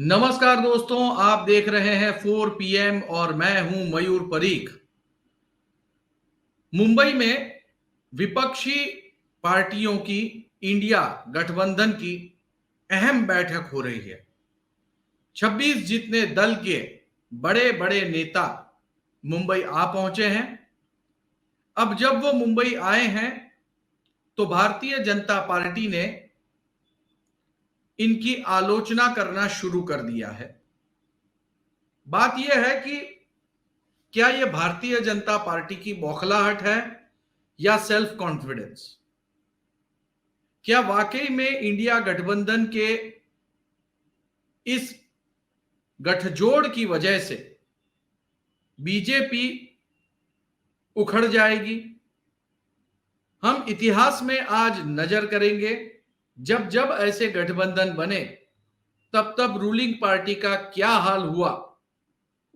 नमस्कार दोस्तों, आप देख रहे हैं 4 PM और मैं हूं मयूर परीख। मुंबई में विपक्षी पार्टियों की इंडिया गठबंधन की अहम बैठक हो रही है। 26 जितने दल के बड़े बड़े नेता मुंबई आ पहुंचे हैं। अब जब वो मुंबई आए हैं तो भारतीय जनता पार्टी ने इनकी आलोचना करना शुरू कर दिया है। बात यह है कि क्या यह भारतीय जनता पार्टी की बौखलाहट है या सेल्फ कॉन्फिडेंस? क्या वाकई में इंडिया गठबंधन के इस गठजोड़ की वजह से बीजेपी उखड़ जाएगी? हम इतिहास में आज नजर करेंगे, जब जब ऐसे गठबंधन बने तब तब रूलिंग पार्टी का क्या हाल हुआ,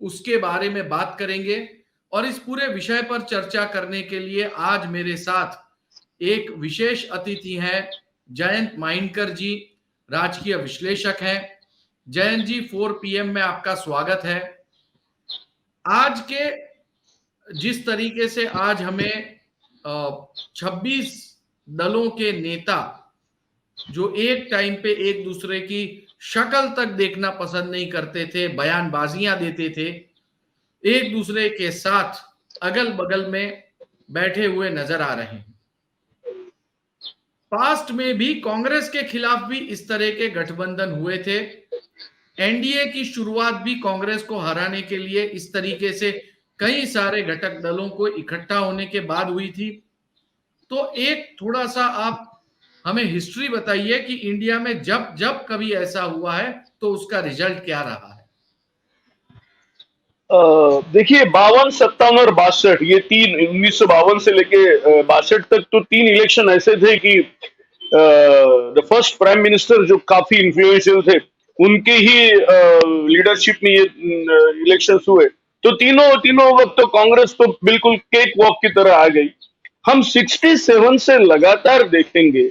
उसके बारे में बात करेंगे। और इस पूरे विषय पर चर्चा करने के लिए आज मेरे साथ एक विशेष अतिथि हैं, जयंत माइनकर जी, राजकीय विश्लेषक हैं। जयंत जी, 4 PM में आपका स्वागत है। आज के जिस तरीके से आज हमें 26 दलों के नेता जो एक टाइम पे एक दूसरे की शक्ल तक देखना पसंद नहीं करते थे, बयानबाजियां देते थे, एक दूसरे के साथ अगल बगल में बैठे हुए नजर आ रहे हैं। पास्ट में भी कांग्रेस के खिलाफ भी इस तरह के गठबंधन हुए थे। एनडीए की शुरुआत भी कांग्रेस को हराने के लिए इस तरीके से कई सारे घटक दलों को इकट्ठा होने के बाद हुई थी। तो एक थोड़ा सा आप हमें हिस्ट्री बताइए कि इंडिया में जब जब कभी ऐसा हुआ है तो उसका रिजल्ट क्या रहा है। देखिए, 52, 57 और 62, ये तीन 1952 से लेके 62 तक तो तीन इलेक्शन ऐसे थे कि द फर्स्ट प्राइम मिनिस्टर जो काफी इन्फ्लुएंशियल थे, उनके ही लीडरशिप में ये इलेक्शंस हुए। तो तीनों तीनों वक्त तो कांग्रेस तो बिल्कुल केक वॉक की तरह आ गई। हम 67 से लगातार देखेंगे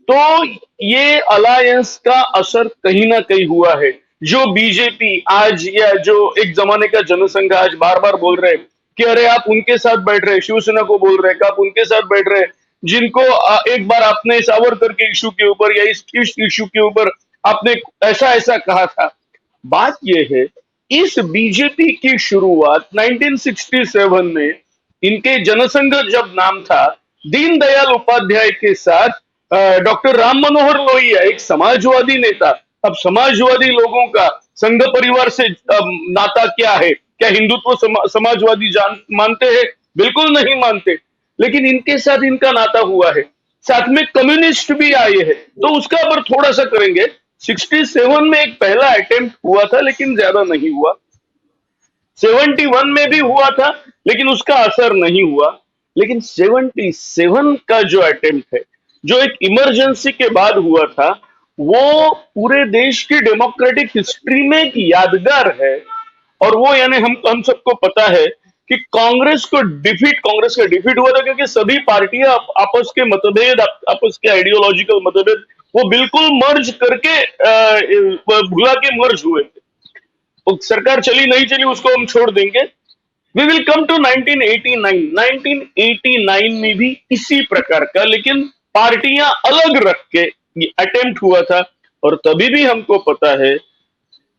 तो ये अलायंस का असर कहीं ना कहीं हुआ है। जो बीजेपी आज या जो एक जमाने का जनसंघ आज बार बार बोल रहे हैं कि अरे आप उनके साथ बैठ रहे, शिवसेना को बोल रहे कि आप उनके साथ बैठ रहे, जिनको एक बार आपने सावरकर के इशू के ऊपर या इस इशू के ऊपर आपने ऐसा ऐसा कहा था। बात यह है, इस बीजेपी की शुरुआत 1967 में, इनके जनसंघ जब नाम था, दीनदयाल उपाध्याय के साथ डॉक्टर राम मनोहर लोहिया, एक समाजवादी नेता। अब समाजवादी लोगों का संघ परिवार से नाता क्या है? क्या हिंदुत्व समाजवादी मानते हैं? बिल्कुल नहीं मानते। लेकिन इनके साथ इनका नाता हुआ है। साथ में कम्युनिस्ट भी आए हैं, तो उसका पर थोड़ा सा करेंगे। 67 में एक पहला अटेम्प्ट हुआ था, लेकिन ज्यादा नहीं हुआ। 71 में भी हुआ था, लेकिन उसका असर नहीं हुआ। लेकिन 77 का जो अटेम्प्ट है, जो एक इमरजेंसी के बाद हुआ था, वो पूरे देश की डेमोक्रेटिक हिस्ट्री में एक यादगार है। और वो यानी हम सबको पता है कि कांग्रेस का डिफीट हुआ था, क्योंकि सभी पार्टियां आपस के मतभेद, आपस के आइडियोलॉजिकल मतभेद, वो बिल्कुल मर्ज करके भुला के मर्ज हुए थे। तो सरकार चली नहीं चली उसको हम छोड़ देंगे। We will come to 1989। 1989 में भी इसी प्रकार का, लेकिन पार्टियां अलग रख के ये अटेम्प्ट हुआ था। और तभी भी हमको पता है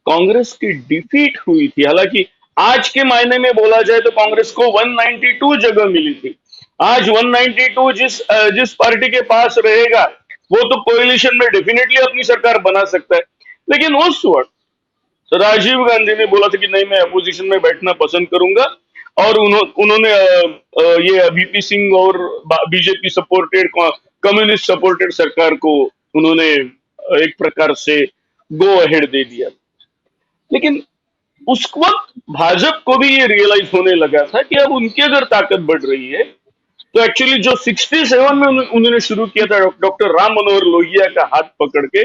कांग्रेस की डिफीट हुई थी। हालांकि आज के मायने में बोला जाए तो कांग्रेस को 192 जगह मिली थी। आज 192 जिस पार्टी के पास रहेगा वो तो कोएलिशन में डेफिनेटली अपनी सरकार बना सकता है। लेकिन उस वक्त तो राजीव गांधी ने बोला था कि नहीं, मैं अपोजिशन में बैठना पसंद करूंगा। और उन्होंने ये वीपी सिंह और बीजेपी सपोर्टेड, कम्युनिस्ट सपोर्टेड सरकार को उन्होंने एक प्रकार से गो अहेड दे दिया। लेकिन उस वक्त भाजपा को भी ये रियलाइज होने लगा था कि अब उनकी अगर ताकत बढ़ रही है तो एक्चुअली जो 67 में उन्होंने शुरू किया था डॉक्टर राम मनोहर लोहिया का हाथ पकड़ के,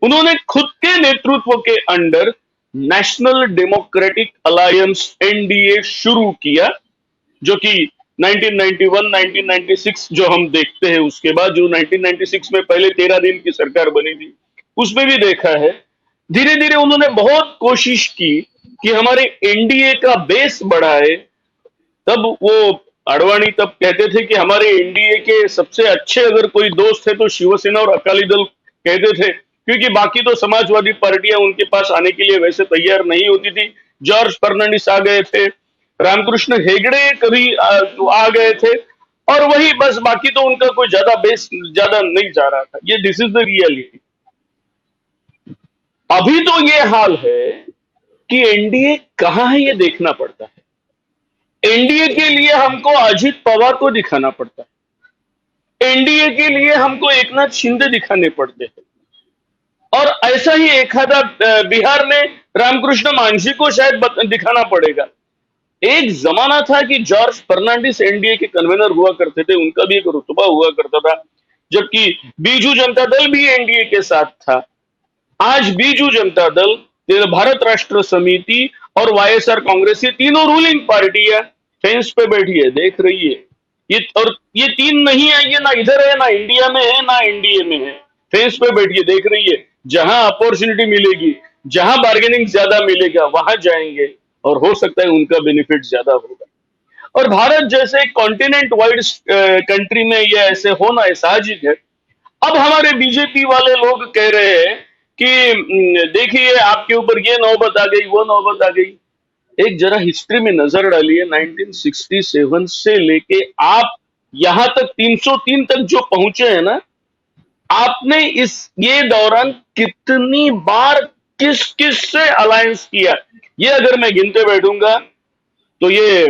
उन्होंने खुद के नेतृत्व के under national democratic alliance NDA शुरू किया, जो कि 1991, 1996 जो हम देखते हैं, उसके बाद जो 1996 में पहले 13 दिन की सरकार बनी थी, उसमें भी देखा है धीरे धीरे उन्होंने बहुत कोशिश की कि हमारे एनडीए का बेस बढ़ाए। तब वो आडवाणी तब कहते थे कि हमारे एनडीए के सबसे अच्छे अगर कोई दोस्त है तो शिवसेना और अकाली दल कहते थे, क्योंकि बाकी तो समाजवादी पार्टियां उनके पास आने के लिए वैसे तैयार नहीं होती थी। जॉर्ज फर्नांडिस आ गए थे, रामकृष्ण हेगड़े कभी आ गए थे, और वही बस, बाकी तो उनका कोई ज्यादा बेस ज्यादा नहीं जा रहा था। ये दिस इज द रियलिटी। अभी तो ये हाल है कि एनडीए कहां है ये देखना पड़ता है। एनडीए के लिए हमको अजित पवार को दिखाना पड़ता है, एनडीए के लिए हमको एकनाथ शिंदे दिखाने पड़ते हैं, और ऐसा ही एक आधा बिहार में रामकृष्ण मांझी को शायद दिखाना पड़ेगा। एक जमाना था कि जॉर्ज फर्नांडिस एनडीए के कन्वीनर हुआ करते थे, उनका भी एक रुतबा हुआ करता था, जबकि बीजू जनता दल भी एनडीए के साथ था। आज बीजू जनता दल, भारत राष्ट्र समिति और वाईएसआर कांग्रेस, ये तीनों रूलिंग पार्टियां फेंस पे बैठी है, देख रही है। ये तीन नहीं है, ये ना इधर है, ना इंडिया में है, ना एनडीए में है, फेंस पे बैठी है, देख रही है। जहां अपॉर्चुनिटी मिलेगी, जहां बार्गेनिंग ज्यादा मिलेगा, वहां जाएंगे, और हो सकता है उनका बेनिफिट ज्यादा होगा। और भारत जैसे कॉन्टिनेंट वाइड कंट्री में ये ऐसे होना है, साहजिक है। अब हमारे बीजेपी वाले लोग कह रहे हैं कि देखिए आपके ऊपर ये नौबत आ गई, वो नौबत आ गई। एक जरा हिस्ट्री में नजर डालिए, 1967 से लेके आप यहां तक 303 तक जो पहुंचे हैं ना, आपने ये दौरान कितनी बार किस किस से अलायंस किया, ये अगर मैं गिनते बैठूंगा तो ये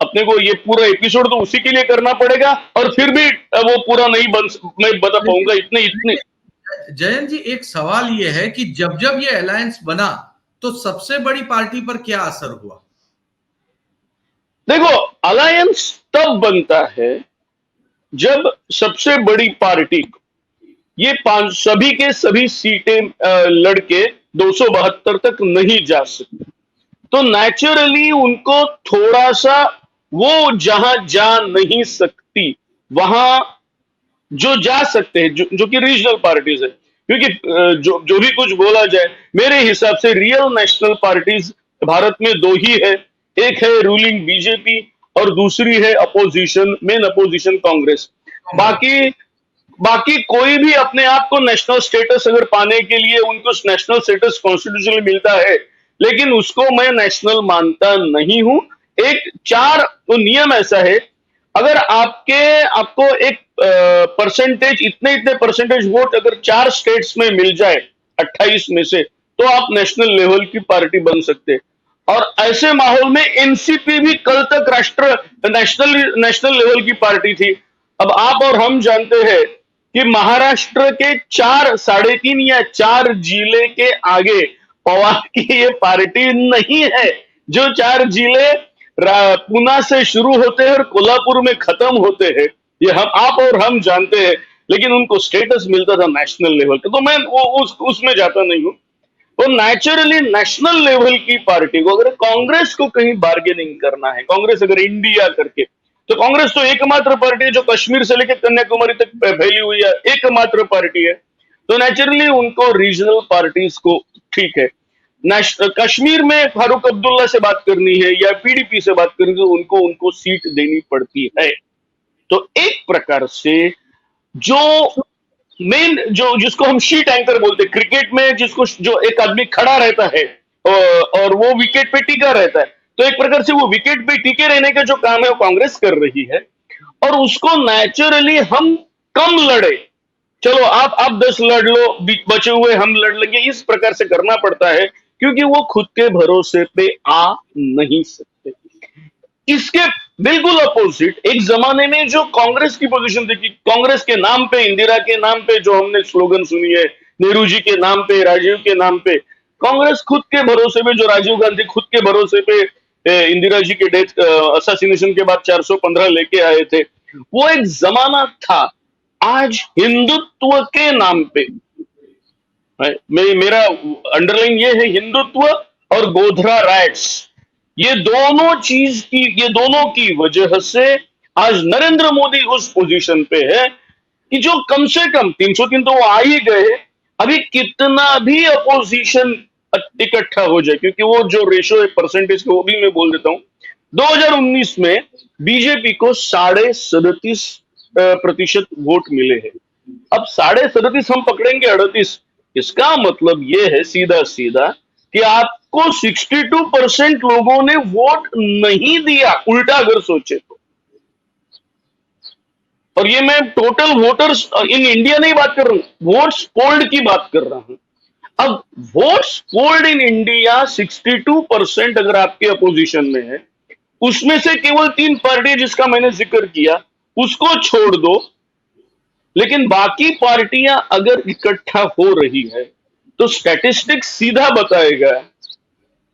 अपने को ये पूरा एपिसोड तो उसी के लिए करना पड़ेगा, और फिर भी वो पूरा नहीं मैं बता पाऊंगा। इतने इतने जयंत जी, एक सवाल ये है कि जब जब ये अलायंस बना तो सबसे बड़ी पार्टी पर क्या असर हुआ? देखो, अलायंस तब बनता है जब सबसे बड़ी पार्टी ये सभी के सभी सीटें लड़के 272 तक नहीं जा सकते, तो नेचुरली उनको थोड़ा सा, वो जहां जा नहीं सकती वहां जो जा सकते हैं, जो कि रीजनल पार्टीज है, क्योंकि जो भी कुछ बोला जाए, मेरे हिसाब से रियल नेशनल पार्टीज भारत में दो ही है। एक है रूलिंग बीजेपी और दूसरी है अपोजिशन, मेन अपोजिशन कांग्रेस। बाकी बाकी कोई भी अपने आप को नेशनल स्टेटस अगर पाने के लिए उनको नेशनल स्टेटस कॉन्स्टिट्यूशनली मिलता है, लेकिन उसको मैं नेशनल मानता नहीं हूं। एक चार तो नियम ऐसा है, अगर आपको एक परसेंटेज, इतने इतने परसेंटेज वोट अगर 4 स्टेट्स में मिल जाए 28 में से, तो आप नेशनल लेवल की पार्टी बन सकते। और ऐसे माहौल में एनसीपी भी कल तक नेशनल लेवल की पार्टी थी। अब आप और हम जानते हैं कि महाराष्ट्र के 3.5 या 4 जिले के आगे पवार की ये पार्टी नहीं है। जो 4 जिले पुणे से शुरू होते हैं और कोल्हापुर में खत्म होते हैं, ये आप और हम जानते हैं, लेकिन उनको स्टेटस मिलता था नेशनल लेवल का। तो मैं वो उसमें जाता नहीं हूं। तो नेचुरली नेशनल लेवल की पार्टी को, अगर कांग्रेस को कहीं बार्गेनिंग करना है, कांग्रेस अगर इंडिया करके, तो कांग्रेस तो एकमात्र पार्टी है जो कश्मीर से लेकर कन्याकुमारी तक फैली हुई है, एकमात्र पार्टी है। तो नेचुरली उनको रीजनल पार्टीज को, ठीक है, कश्मीर में फारूक अब्दुल्ला से बात करनी है या पीडीपी से बात करनी है, तो उनको सीट देनी पड़ती है। तो एक प्रकार से जो मेन, जिसको हम शीट एंकर बोलते हैं क्रिकेट में, जिसको जो एक आदमी खड़ा रहता है और वो विकेट पे टिका रहता है, तो एक प्रकार से वो विकेट पे टिके रहने का जो काम है वो कांग्रेस कर रही है। और उसको नेचुरली हम कम लड़े, चलो आप 10 लड़ लो, बचे हुए हम लड़ लेंगे, इस प्रकार से करना पड़ता है, क्योंकि वो खुद के भरोसे पे आ नहीं सकते। इसके बिल्कुल अपोजिट एक जमाने में जो कांग्रेस की पोजीशन थी कि कांग्रेस के नाम पे, इंदिरा के नाम पे जो हमने स्लोगन सुनी है, नेहरू जी के नाम पे, राजीव के नाम पे, कांग्रेस खुद के भरोसे पे, जो राजीव गांधी खुद के भरोसे पे इंदिरा जी के डेथ असासिनेशन के बाद 415 लेके आए थे, वो एक जमाना था। आज हिंदुत्व के नाम पे, मेरा अंडरलाइन ये है, हिंदुत्व और गोधरा राइट्स, ये दोनों की वजह से आज नरेंद्र मोदी उस पोजीशन पे है कि जो कम से कम 303 तो वो आ ही गए, अभी कितना भी अपोजिशन इकट्ठा हो जाए, क्योंकि वो जो रेशो है परसेंटेज का वो भी मैं बोल देता हूं। 2019 में बीजेपी को 37.5% वोट मिले हैं। अब 37.5 हम पकड़ेंगे 38, इसका मतलब ये है सीधा सीधा कि आपको 62% लोगों ने वोट नहीं दिया, उल्टा अगर सोचे तो। और ये मैं टोटल वोटर्स इन इंडिया नहीं बात कर रहा हूं, वोट्स पोल्ड की बात कर रहा हूं। अब वोट्स पोल्ड इन इंडिया 62% अगर आपके अपोजिशन में है, उसमें से केवल 3 पार्टी जिसका मैंने जिक्र किया उसको छोड़ दो, लेकिन बाकी पार्टियां अगर इकट्ठा हो रही है तो स्टैटिस्टिक्स सीधा बताएगा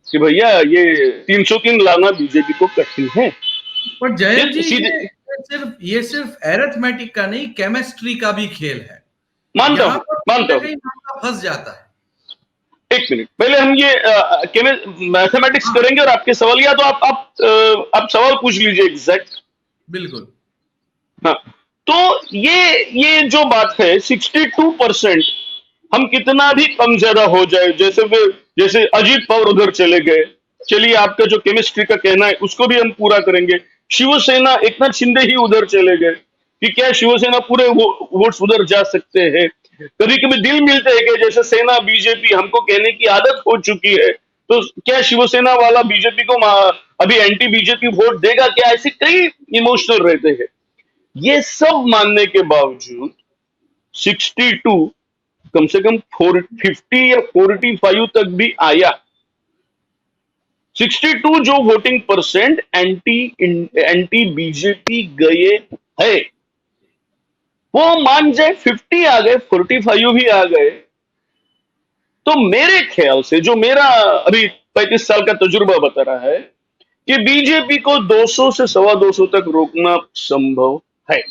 कि भैया ये 303 लाना बीजेपी को कठिन है। पर जयंत जी, सीधे ये सिर्फ एरिथमेटिक का नहीं, केमिस्ट्री का भी खेल है। मानता यहाँ हूं, पर मानता हूं। कहीं मामला फंस जाता है। एक मिनट, पहले हम ये मैथमेटिक्स करेंगे और आपके सवाल, या तो आप सवाल पूछ लीजिए एग्जैक्ट। बिल्कुल। हाँ, तो ये जो बात है 62%, हम कितना भी कम ज्यादा हो जाए, जैसे अजीत पवार उधर चले गए, चलिए आपका जो केमिस्ट्री का कहना है उसको भी हम पूरा करेंगे। शिवसेना, एकनाथ शिंदे ही उधर चले गए, कि क्या शिवसेना पूरे वोट्स उधर जा सकते हैं? कभी कभी दिल मिलते हैं कि जैसे सेना बीजेपी हमको कहने की आदत हो चुकी है, तो क्या शिवसेना वाला बीजेपी को अभी एंटी बीजेपी वोट देगा क्या? ऐसे कई इमोशनल रहते हैं। ये सब मानने के बावजूद 62 कम से कम 50 या 45 तक भी आया। 62 जो वोटिंग परसेंट एंटी बीजेपी गए है, वो मान जाए 50 आ गए, 45 भी आ गए, तो मेरे ख्याल से, जो मेरा अभी 35 साल का तजुर्बा बता रहा है, कि बीजेपी को 200 से 225 तक रोकना संभव है।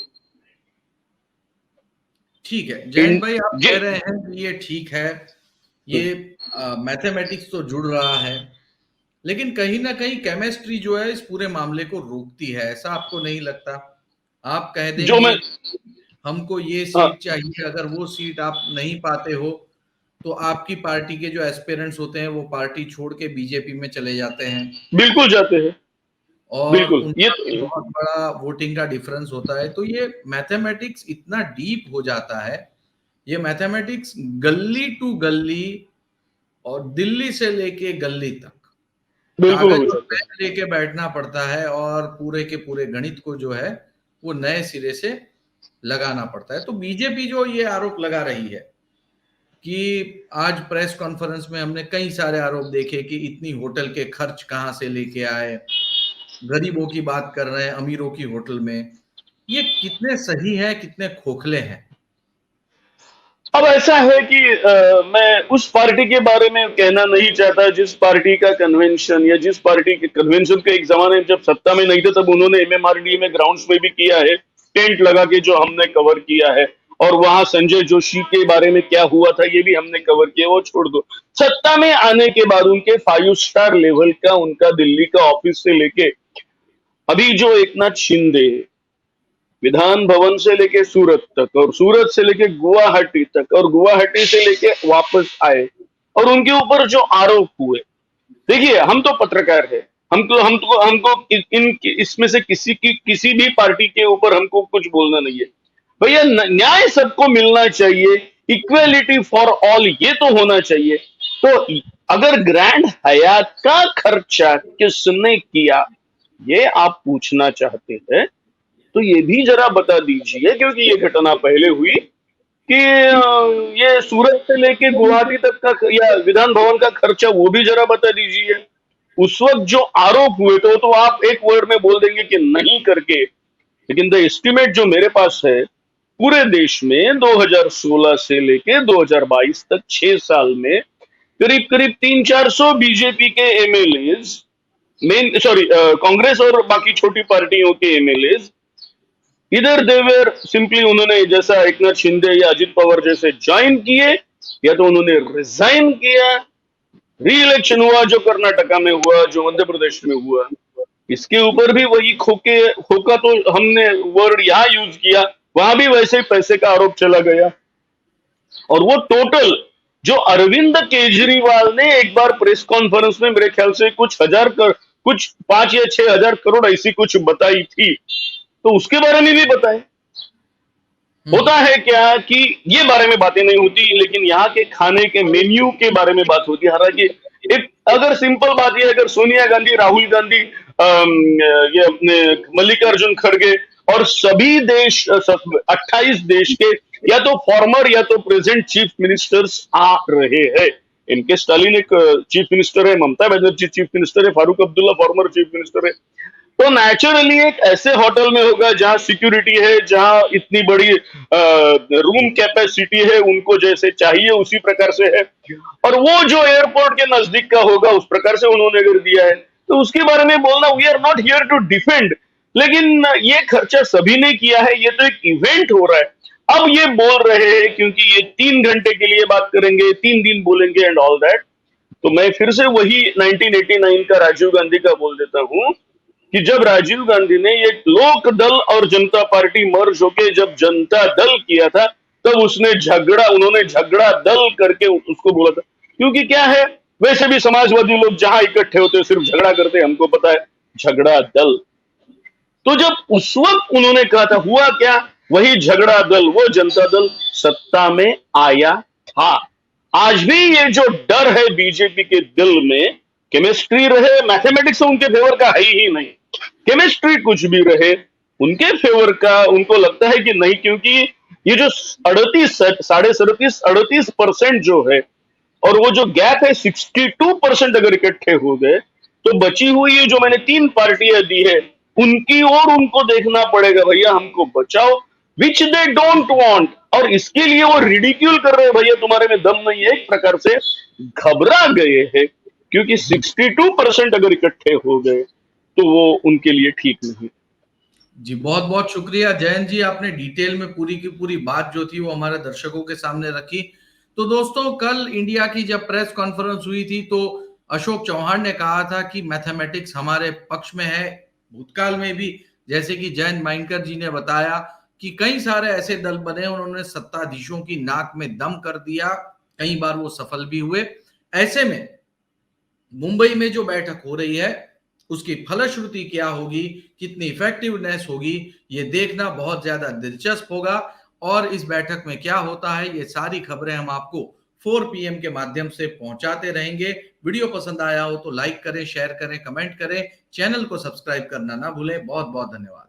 ठीक है जयंत भाई, आप कह रहे हैं कि ये ठीक है, ये मैथमेटिक्स तो जुड़ रहा है, लेकिन कहीं ना कहीं केमिस्ट्री जो है इस पूरे मामले को रोकती है, ऐसा आपको नहीं लगता? आप कह जो देंगे मैं हमको ये हाँ, सीट चाहिए, अगर वो सीट आप नहीं पाते हो तो आपकी पार्टी के जो एस्पिरेंट्स होते हैं वो पार्टी छोड़ के बीजेपी में चले जाते हैं, बिल्कुल जाते हैं, और बिल्कुल। ये उनका भी बहुत बड़ा वोटिंग का डिफरेंस होता है। तो ये मैथमेटिक्स इतना डीप हो जाता है, ये मैथमेटिक्स गली टू गली और दिल्ली से लेके गली तक बिल्कुल हो कागज और जाता है। पेन लेके बैठना पड़ता है, और पूरे के पूरे गणित को जो है वो नए सिरे से लगाना पड़ता है। तो बीजेपी जो ये आरोप लगा रही है कि आज प्रेस कॉन्फ्रेंस में हमने कई सारे आरोप देखे कि इतनी होटल के खर्च कहां से लेके आए, गरीबों की बात कर रहे हैं अमीरों की होटल में, ये कितने सही है, कितने खोखले हैं? अब ऐसा है कि मैं उस पार्टी के बारे में कहना नहीं चाहता जिस पार्टी का कन्वेंशन, या जिस पार्टी के कन्वेंशन के एक जमाने में जब सत्ता में नहीं थे तब उन्होंने एमएमआरडी में ग्राउंड्स में भी किया है, टेंट लगा के जो हमने कवर किया है, और वहां संजय जोशी के बारे में क्या हुआ था ये भी हमने कवर किया, वो छोड़ दो। सत्ता में आने के बाद उनके 5 स्टार लेवल का उनका दिल्ली का ऑफिस से लेके अभी जो एकनाथ शिंदे विधान भवन से लेके सूरत तक, और सूरत से लेके गुवाहाटी तक, और गुवाहाटी से लेके वापस आए, और उनके ऊपर जो आरोप हुए, देखिए हम तो पत्रकार है, हमको इसमें से किसी भी पार्टी के ऊपर हमको कुछ बोलना नहीं है। भैया न्याय सबको मिलना चाहिए, इक्वेलिटी फॉर ऑल ये तो होना चाहिए। तो अगर ग्रैंड हयात का खर्चा किसने किया ये आप पूछना चाहते हैं तो ये भी जरा बता दीजिए, क्योंकि ये घटना पहले हुई कि ये सूरत से लेके गुवाहाटी तक का या विधान भवन का खर्चा वो भी जरा बता दीजिए। उस वक्त जो आरोप हुए तो आप एक वर्ड में बोल देंगे कि नहीं करके, लेकिन द एस्टिमेट जो मेरे पास है पूरे देश में 2016 से लेके 2022 तक 6 साल में करीब करीब 300-400 बीजेपी के एमएलए, कांग्रेस और बाकी छोटी पार्टियों के एमएलए, इधर देवर सिंपली उन्होंने जैसा एकनाथ शिंदे या अजित पवार जैसे ज्वाइन किए, या तो उन्होंने रिजाइन किया, री इलेक्शन हुआ जो कर्नाटका में हुआ, जो मध्य प्रदेश में हुआ, इसके ऊपर भी वही खोका तो हमने वर्ड यहां यूज किया, वहां भी वैसे ही पैसे का आरोप चला गया। और वो टोटल जो अरविंद केजरीवाल ने एक बार प्रेस कॉन्फ्रेंस में मेरे ख्याल से कुछ 5 या 6 हजार करोड़ ऐसी कुछ बताई थी, तो उसके बारे में भी बताए। होता है क्या कि ये बारे में बातें नहीं होती, लेकिन यहाँ के खाने के मेन्यू के बारे में बात होती है। हालांकि एक अगर सिंपल बात यह है, अगर सोनिया गांधी, राहुल गांधी, ये अपने मल्लिकार्जुन खड़गे और सभी देश 28 देश के या तो फॉर्मर या तो प्रेजेंट चीफ मिनिस्टर्स आ रहे हैं। इनके स्टालिन एक चीफ मिनिस्टर है, ममता बनर्जी चीफ मिनिस्टर है, Farooq Abdullah former chief minister है। तो नेचुरली एक ऐसे होटल में होगा जहां सिक्योरिटी है, जहां इतनी बड़ी रूम कैपेसिटी है, उनको जैसे चाहिए उसी प्रकार से है, और वो जो एयरपोर्ट के नजदीक का होगा उस प्रकार से उन्होंने कर दिया है। तो उसके बारे में बोलना, we are not here to defend, लेकिन ये खर्चा सभी ने किया है, ये तो एक इवेंट हो रहा है। अब ये बोल रहे हैं क्योंकि ये 3 घंटे के लिए बात करेंगे, 3 दिन बोलेंगे एंड ऑल दैट। तो मैं फिर से वही 1989 का राजीव गांधी का बोल देता हूं कि जब राजीव गांधी ने ये लोक दल और जनता पार्टी मर्ज होके जब जनता दल किया था, तब उन्होंने झगड़ा दल करके उसको बोला था। क्योंकि क्या है, वैसे भी समाजवादी लोग जहां इकट्ठे होते सिर्फ झगड़ा करते, हमको पता है, झगड़ा दल। तो जब उस वक्त उन्होंने कहा था, हुआ क्या, वही झगड़ा दल, वो जनता दल सत्ता में आया था। आज भी ये जो डर है बीजेपी के दिल में, केमिस्ट्री रहे, मैथमेटिक्स उनके फेवर का है ही नहीं, केमिस्ट्री कुछ भी रहे उनके फेवर का, उनको लगता है कि नहीं, क्योंकि ये जो 38% जो है, और वो जो गैप है 62% अगर इकट्ठे हो गए, तो बची हुई ये जो मैंने 3 पार्टियां दी है, उनकी ओर उनको देखना पड़ेगा, भैया हमको बचाओ, विच दे डोंट वांट। और इसके लिए वो रिडिक्यूल कर रहे हैं, भैया तुम्हारे में दम नहीं है, एक प्रकार से घबरा गए हैं, क्योंकि 62% अगर इकट्ठे हो गए तो वो उनके लिए ठीक नहीं। जी बहुत बहुत शुक्रिया जयंत जी, आपने डिटेल में पूरी की पूरी बात जो थी वो हमारे दर्शकों के सामने रखी। तो दोस्तों, कल इंडिया की जब प्रेस कॉन्फ्रेंस हुई थी तो अशोक चौहान ने कहा था कि मैथमेटिक्स हमारे पक्ष में है। भूतकाल में भी जैसे कि जयंत माइनकर जी ने बताया कि कई सारे ऐसे दल बने, उन्होंने सत्ताधीशों की नाक में दम कर दिया, कई बार वो सफल भी हुए। ऐसे में मुंबई में जो बैठक हो रही है उसकी फलश्रुति क्या होगी, कितनी इफेक्टिवनेस होगी, ये देखना बहुत ज्यादा दिलचस्प होगा। और इस बैठक में क्या होता है, ये सारी खबरें हम आपको 4 PM के माध्यम से पहुंचाते रहेंगे। वीडियो पसंद आया हो तो लाइक करें, शेयर करें, कमेंट करें, चैनल को सब्सक्राइब करना ना भूलें। बहुत बहुत धन्यवाद।